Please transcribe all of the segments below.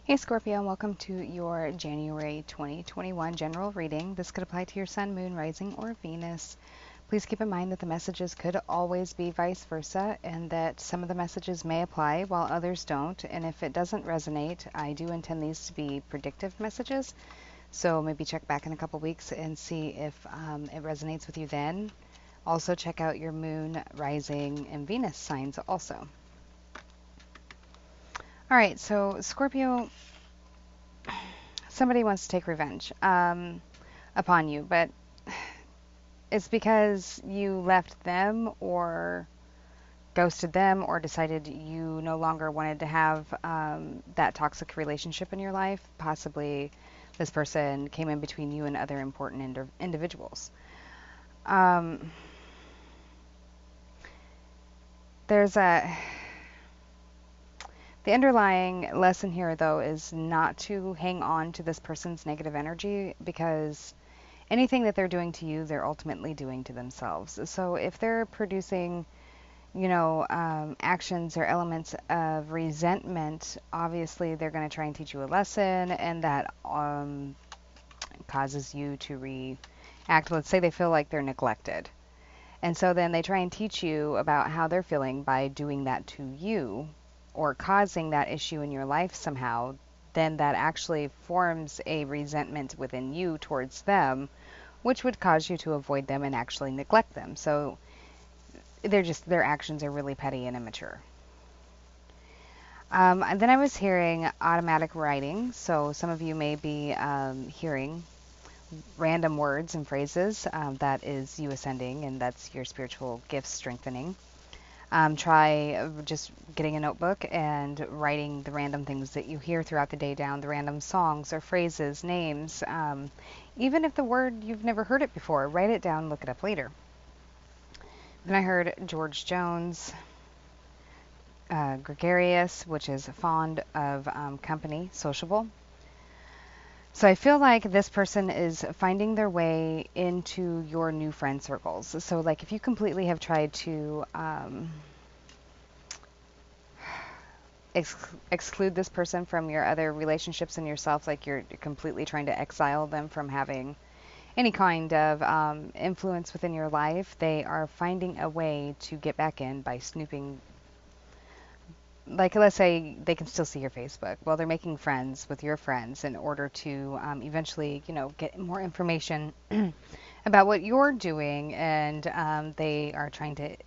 Hey Scorpio, and welcome to your January 2021 general reading. This could apply to your Sun, Moon, Rising, or Venus. Please keep in mind that the messages could always be vice versa, and that some of the messages may apply while others don't. And if it doesn't resonate, I do intend these to be predictive messages. So maybe check back in a couple weeks and see if it resonates with you then. Also, check out your Moon, Rising, and Venus signs also. All right, so Scorpio, somebody wants to take revenge upon you, but it's because you left them or ghosted them or decided you no longer wanted to have that toxic relationship in your life. Possibly this person came in between you and other important individuals. Um, there's a The underlying lesson here, though, is not to hang on to this person's negative energy, because anything that they're doing to you, they're ultimately doing to themselves. So if they're producing, actions or elements of resentment, obviously they're going to try and teach you a lesson, and that causes you to react. Let's say they feel like they're neglected. And so then they try and teach you about how they're feeling by doing that to you or causing that issue in your life somehow. Then that actually forms a resentment within you towards them, which would cause you to avoid them and actually neglect them. So their actions are really petty and immature. And then I was hearing automatic writing. So some of you may be hearing random words and phrases. That is you ascending, and that's your spiritual gifts strengthening. Try just getting a notebook and writing the random things that you hear throughout the day down, the random songs or phrases, names. Even if the word you've never heard it before, write it down, look it up later. Then I heard George Jones, gregarious, which is fond of company, sociable. So I feel like this person is finding their way into your new friend circles. So like if you completely have tried to exclude this person from your other relationships and yourself, like you're completely trying to exile them from having any kind of influence within your life, they are finding a way to get back in by snooping. Like, let's say they can still see your Facebook. Well, they're making friends with your friends in order to eventually, get more information about what you're doing, and they are trying to,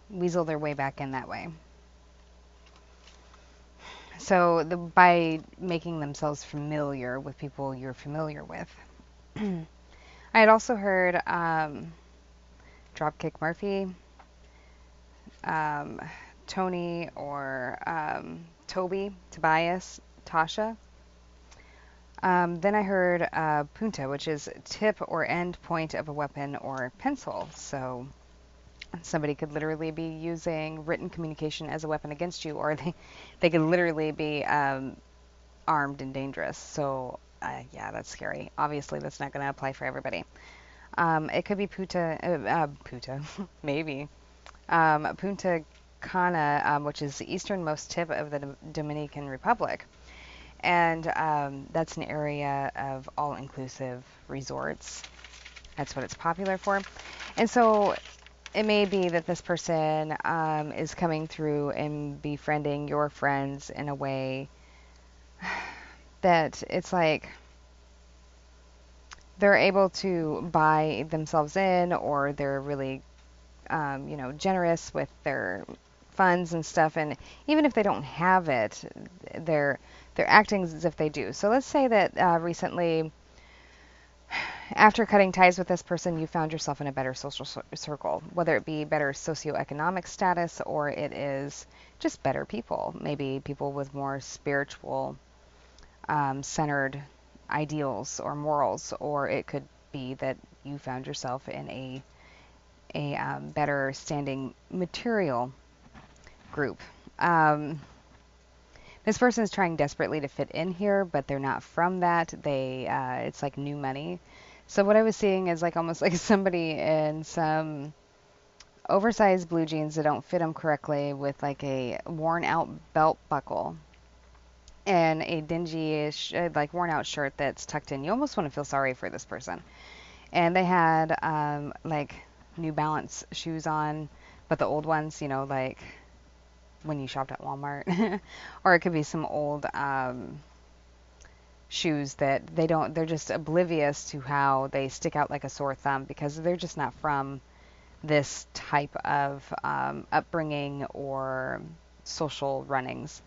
weasel their way back in that way. So by making themselves familiar with people you're familiar with. I had also heard Dropkick Murphy, um, Tony, or Toby, Tobias, Tasha. Then I heard punta, which is tip or end point of a weapon or pencil. So somebody could literally be using written communication as a weapon against you, or they could literally be armed and dangerous. So yeah, that's scary. Obviously, that's not going to apply for everybody. It could be puta, maybe. Punta Cana, which is the easternmost tip of the Dominican Republic. And that's an area of all-inclusive resorts. That's what it's popular for. And so it may be that this person is coming through and befriending your friends in a way that it's like they're able to buy themselves in, or they're really, generous with their funds and stuff. And even if they don't have it, they're acting as if they do. So let's say that recently, after cutting ties with this person, you found yourself in a better social circle, whether it be better socioeconomic status or it is just better people, maybe people with more spiritual centered ideals or morals, or it could be that you found yourself in a better standing material group. This person is trying desperately to fit in here, but they're not from that. It's like new money. So what I was seeing is like almost like somebody in some oversized blue jeans that don't fit them correctly with like a worn out belt buckle. and a dingy-ish, like worn out shirt that's tucked in. You almost want to feel sorry for this person. And they had like New Balance shoes on, but the old ones, like when you shopped at Walmart, or it could be some old shoes that they're just oblivious to how they stick out like a sore thumb because they're just not from this type of upbringing or social runnings.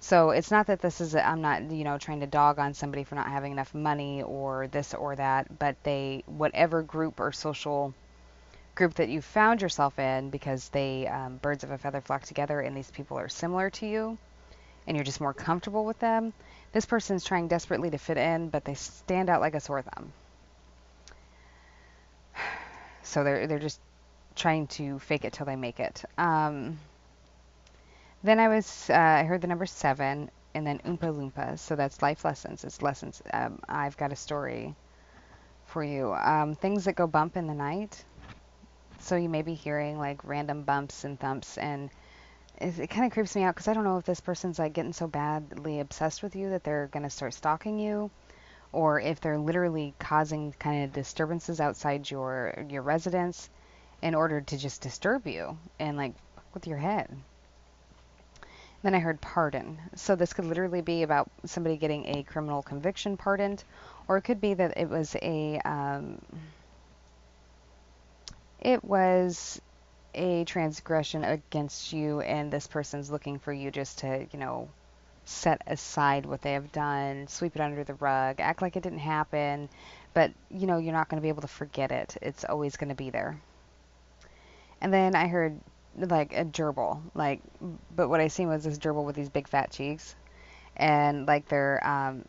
So it's not that I'm not, trying to dog on somebody for not having enough money or this or that, but whatever group or social group that you found yourself in, because birds of a feather flock together and these people are similar to you and you're just more comfortable with them. This person's trying desperately to fit in, but they stand out like a sore thumb. So they're just trying to fake it till they make it. Then I heard the number 7 and then Oompa Loompa. So that's life lessons. It's lessons. I've got a story for you. Things that go bump in the night. So you may be hearing like random bumps and thumps, and it kind of creeps me out because I don't know if this person's like getting so badly obsessed with you that they're going to start stalking you, or if they're literally causing kind of disturbances outside your residence in order to just disturb you and like with your head. Then I heard pardon. So this could literally be about somebody getting a criminal conviction pardoned, or it could be that it was a transgression against you, and this person's looking for you just to, set aside what they have done, sweep it under the rug, act like it didn't happen, but, you're not going to be able to forget it. It's always going to be there. And then I heard like a gerbil, but what I seen was this gerbil with these big fat cheeks, and like they're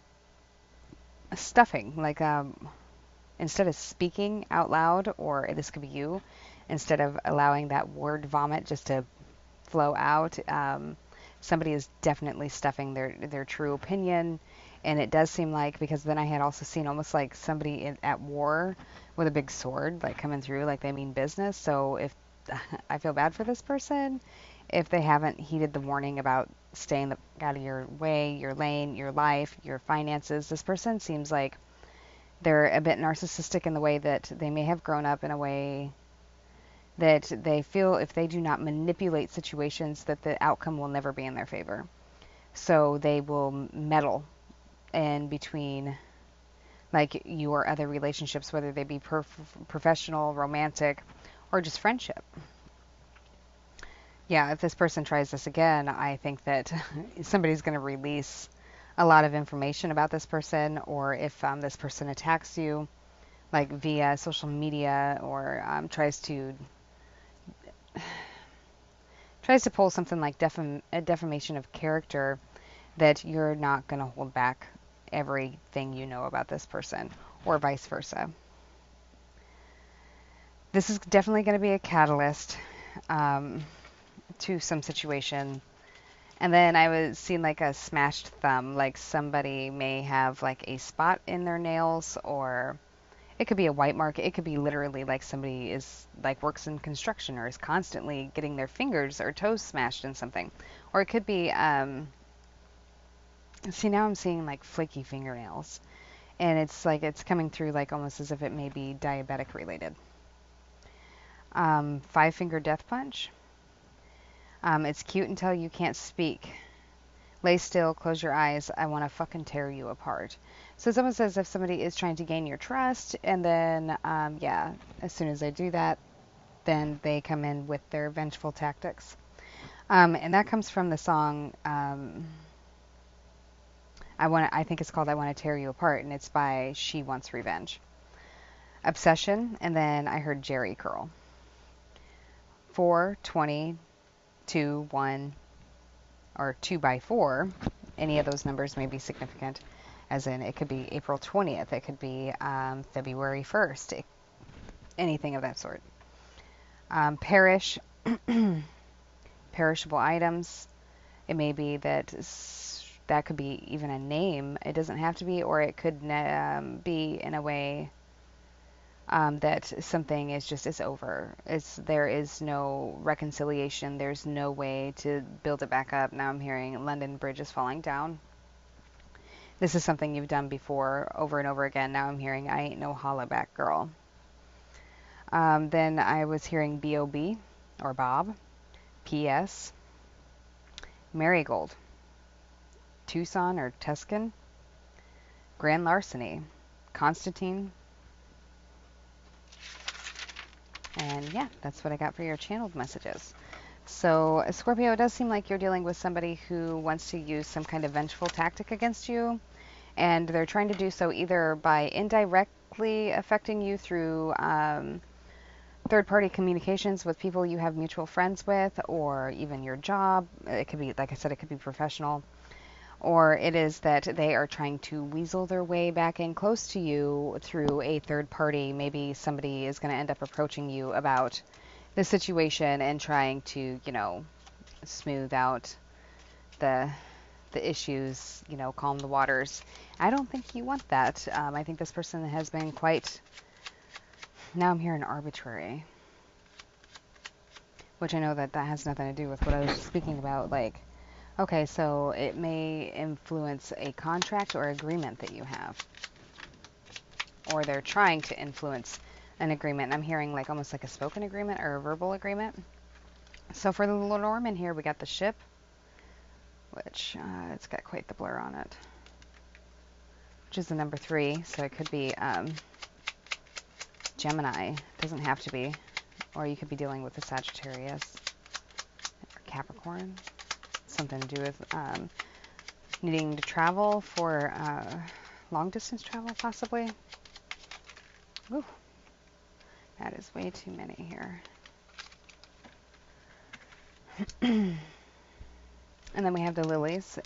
stuffing, instead of speaking out loud, or this could be you, instead of allowing that word vomit just to flow out, somebody is definitely stuffing their true opinion. And it does seem like, because then I had also seen almost like somebody at war with a big sword, like coming through, like they mean business. So if I feel bad for this person, if they haven't heeded the warning about staying out of your way, your lane, your life, your finances. This person seems like they're a bit narcissistic in the way that they may have grown up in a way that they feel if they do not manipulate situations that the outcome will never be in their favor. So they will meddle in between like you or other relationships, whether they be professional, romantic, or just friendship. Yeah, if this person tries this again, I think that somebody's going to release a lot of information about this person, or if this person attacks you, like via social media, or tries to pull something like a defamation of character, that you're not going to hold back everything you know about this person, or vice versa. This is definitely going to be a catalyst to some situation. And then I was seeing like a smashed thumb, like somebody may have like a spot in their nails, or it could be a white mark. It could be literally like somebody is like works in construction or is constantly getting their fingers or toes smashed in something. Or it could be, see, now I'm seeing like flaky fingernails, and it's like it's coming through like almost as if it may be diabetic related. 5-finger death punch. It's cute until you can't speak. Lay still, close your eyes. I want to fucking tear you apart. So it's almost as if somebody is trying to gain your trust, and then, as soon as they do that, then they come in with their vengeful tactics. And that comes from the song, I think it's called I Want to Tear You Apart, and it's by She Wants Revenge. Obsession, and then I heard Jerry curl. 4, 20, 2, 1, or 2 by 4, any of those numbers may be significant, as in it could be April 20th, it could be February 1st, anything of that sort. Perish, perishable items, it may be that could be even a name, it doesn't have to be, or it could be in a way that something is over. There is no reconciliation. There's no way to build it back up. Now I'm hearing London Bridge is falling down. This is something you've done before over and over again. Now I'm hearing I ain't no holla back girl. Then I was hearing B.O.B. or Bob, P.S., Marigold, Tucson or Tuscan, Grand Larceny, Constantine, and yeah, that's what I got for your channeled messages. So, Scorpio, it does seem like you're dealing with somebody who wants to use some kind of vengeful tactic against you, and they're trying to do so either by indirectly affecting you through third-party communications with people you have mutual friends with, or even your job. It could be, like I said, it could be professional. Or it is that they are trying to weasel their way back in close to you through a third party. Maybe somebody is going to end up approaching you about the situation and trying to, you know, smooth out the issues, you know, calm the waters. I don't think you want that. I think this person has been quite, now I'm hearing arbitrary, which I know that that has nothing to do with what I was speaking about. Like, okay, so it may influence a contract or agreement that you have, or they're trying to influence an agreement. I'm hearing like almost like a spoken agreement or a verbal agreement. So for the Lenormand here, we got the ship, which it's got quite the blur on it, which is the number 3. So it could be Gemini. It doesn't have to be. Or you could be dealing with a Sagittarius or Capricorn. Something to do with needing to travel for long distance travel, possibly. Ooh, that is way too many here. And then we have the lilies.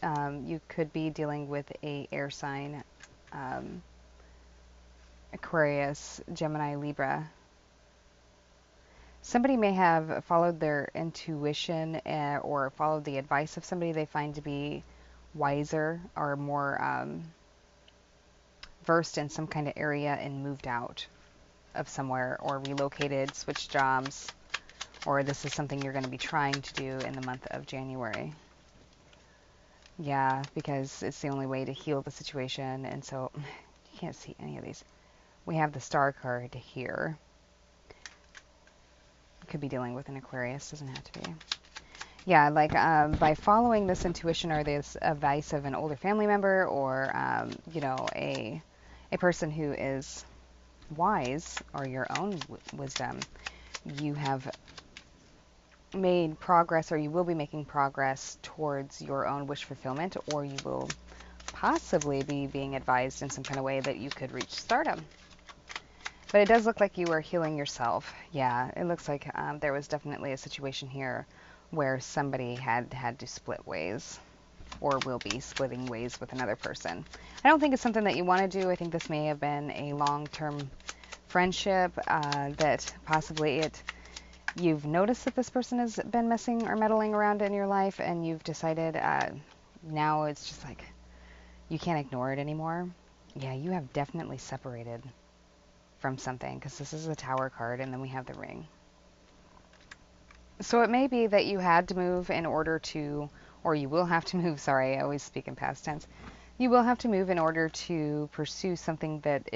You could be dealing with a air sign, Aquarius, Gemini, Libra. Somebody may have followed their intuition or followed the advice of somebody they find to be wiser or more versed in some kind of area and moved out of somewhere or relocated, switched jobs, or this is something you're going to be trying to do in the month of January. Yeah, because it's the only way to heal the situation, and so you can't see any of these. We have the Star card here. Could be dealing with an Aquarius, doesn't have to be. Yeah, like by following this intuition or this advice of an older family member or, you know, a person who is wise or your own wisdom, you have made progress or you will be making progress towards your own wish fulfillment, or you will possibly be being advised in some kind of way that you could reach stardom. But it does look like you are healing yourself. Yeah, it looks like there was definitely a situation here where somebody had to split ways or will be splitting ways with another person. I don't think it's something that you want to do. I think this may have been a long-term friendship that possibly you've noticed that this person has been messing or meddling around in your life, and you've decided now it's just like you can't ignore it anymore. Yeah, you have definitely separated from something, because this is a Tower card, and then we have the Ring. So it may be that you had to move in order to, or you will have to move, sorry, I always speak in past tense. You will have to move in order to pursue something that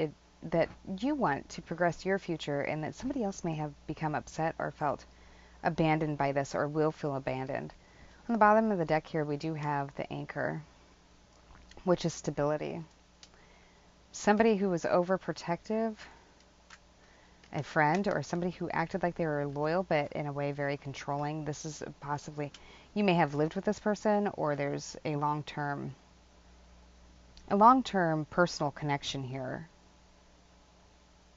you want to progress your future, and that somebody else may have become upset or felt abandoned by this, or will feel abandoned. On the bottom of the deck here, we do have the Anchor, which is stability. Somebody who was overprotective, a friend, or somebody who acted like they were loyal but in a way very controlling. This is possibly, you may have lived with this person, or there's a long-term personal connection here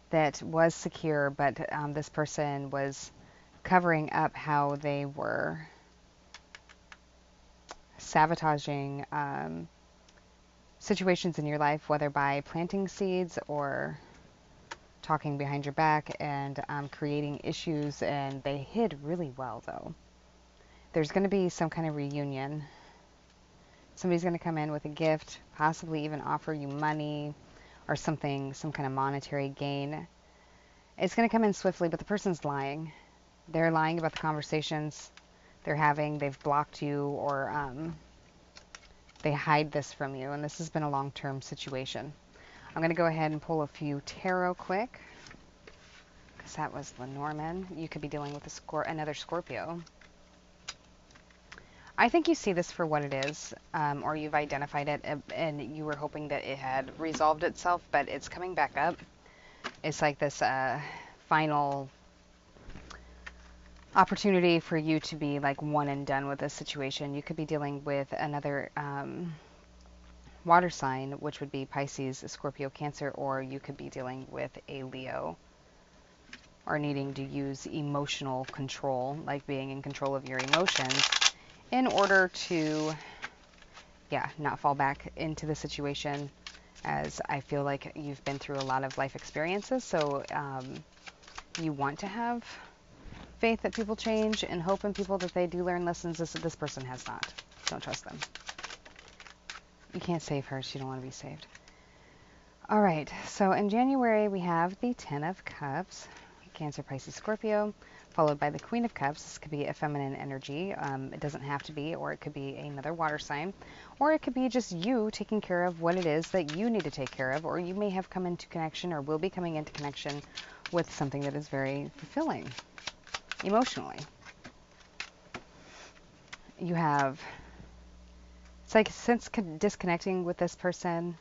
that was secure, but this person was covering up how they were sabotaging situations in your life, whether by planting seeds or talking behind your back and creating issues, and they hid really well, though. There's going to be some kind of reunion. Somebody's going to come in with a gift, possibly even offer you money or something, some kind of monetary gain. It's going to come in swiftly, but the person's lying. They're lying about the conversations they're having. They've blocked you, or They hide this from you, and this has been a long-term situation. I'm going to go ahead and pull a few tarot quick, because that was Lenormand. You could be dealing with another Scorpio. I think you see this for what it is, or you've identified it, and you were hoping that it had resolved itself, but it's coming back up. It's like this final opportunity for you to be like one and done with this situation. You could be dealing with another water sign, which would be Pisces, Scorpio, Cancer, or you could be dealing with a Leo, or needing to use emotional control, like being in control of your emotions in order to, yeah, not fall back into the situation, as I feel like you've been through a lot of life experiences. So you want to have faith that people change and hope in people that they do learn lessons. This person has not. Don't trust them. You can't save her. She don't want to be saved. All right. So in January, we have the Ten of Cups, Cancer, Pisces, Scorpio, followed by the Queen of Cups. This could be a feminine energy. It doesn't have to be, or it could be another water sign, or it could be just you taking care of what it is that you need to take care of, or you may have come into connection or will be coming into connection with something that is very fulfilling emotionally. You have, it's like since disconnecting with this person,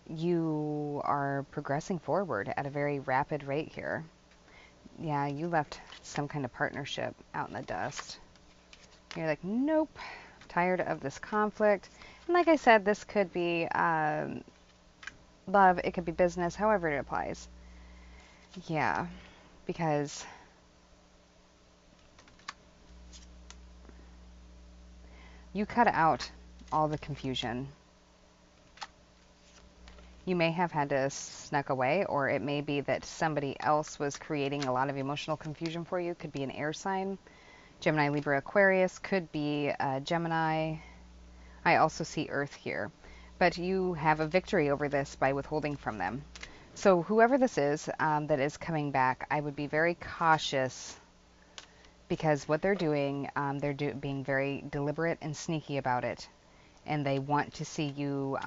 you are progressing forward at a very rapid rate here. Yeah, you left some kind of partnership out in the dust. You're like, nope, tired of this conflict. And like I said, this could be love, it could be business, however it applies. Yeah, because you cut out all the confusion. You may have had to snuck away, or it may be that somebody else was creating a lot of emotional confusion for you. Could be an air sign. Gemini, Libra, Aquarius. Could be Gemini. I also see Earth here. But you have a victory over this by withholding from them. So whoever this is that is coming back, I would be very cautious, because what they're doing, they're being very deliberate and sneaky about it. And they want to see you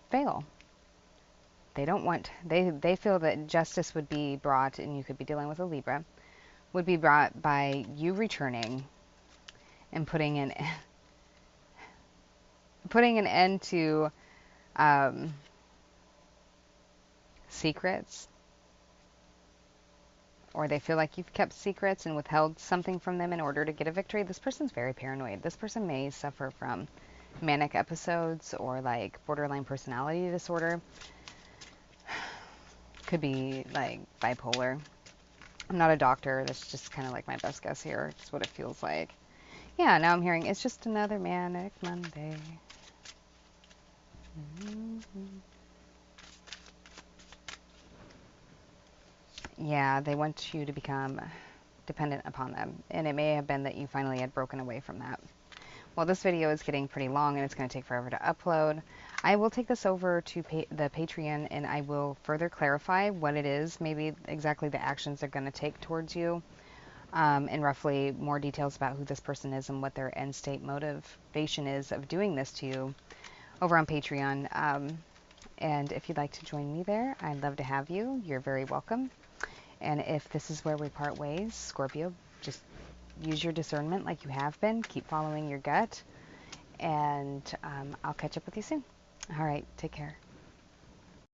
fail. They don't want, they feel that justice would be brought, and you could be dealing with a Libra, would be brought by you returning and putting an end to secrets, or they feel like you've kept secrets and withheld something from them in order to get a victory. This person's very paranoid. This person may suffer from manic episodes or like borderline personality disorder. Could be like bipolar. I'm not a doctor. That's just kind of like my best guess here. It's what it feels like. Yeah, now I'm hearing it's just another manic Monday. Yeah, they want you to become dependent upon them. And it may have been that you finally had broken away from that. Well, this video is getting pretty long and it's going to take forever to upload. I will take this over to the Patreon, and I will further clarify what it is, maybe exactly the actions they're going to take towards you, and roughly more details about who this person is and what their end state motivation is of doing this to you over on Patreon. And if you'd like to join me there, I'd love to have you. You're very welcome. And if this is where we part ways, Scorpio, just use your discernment like you have been. Keep following your gut. And I'll catch up with you soon. All right. Take care.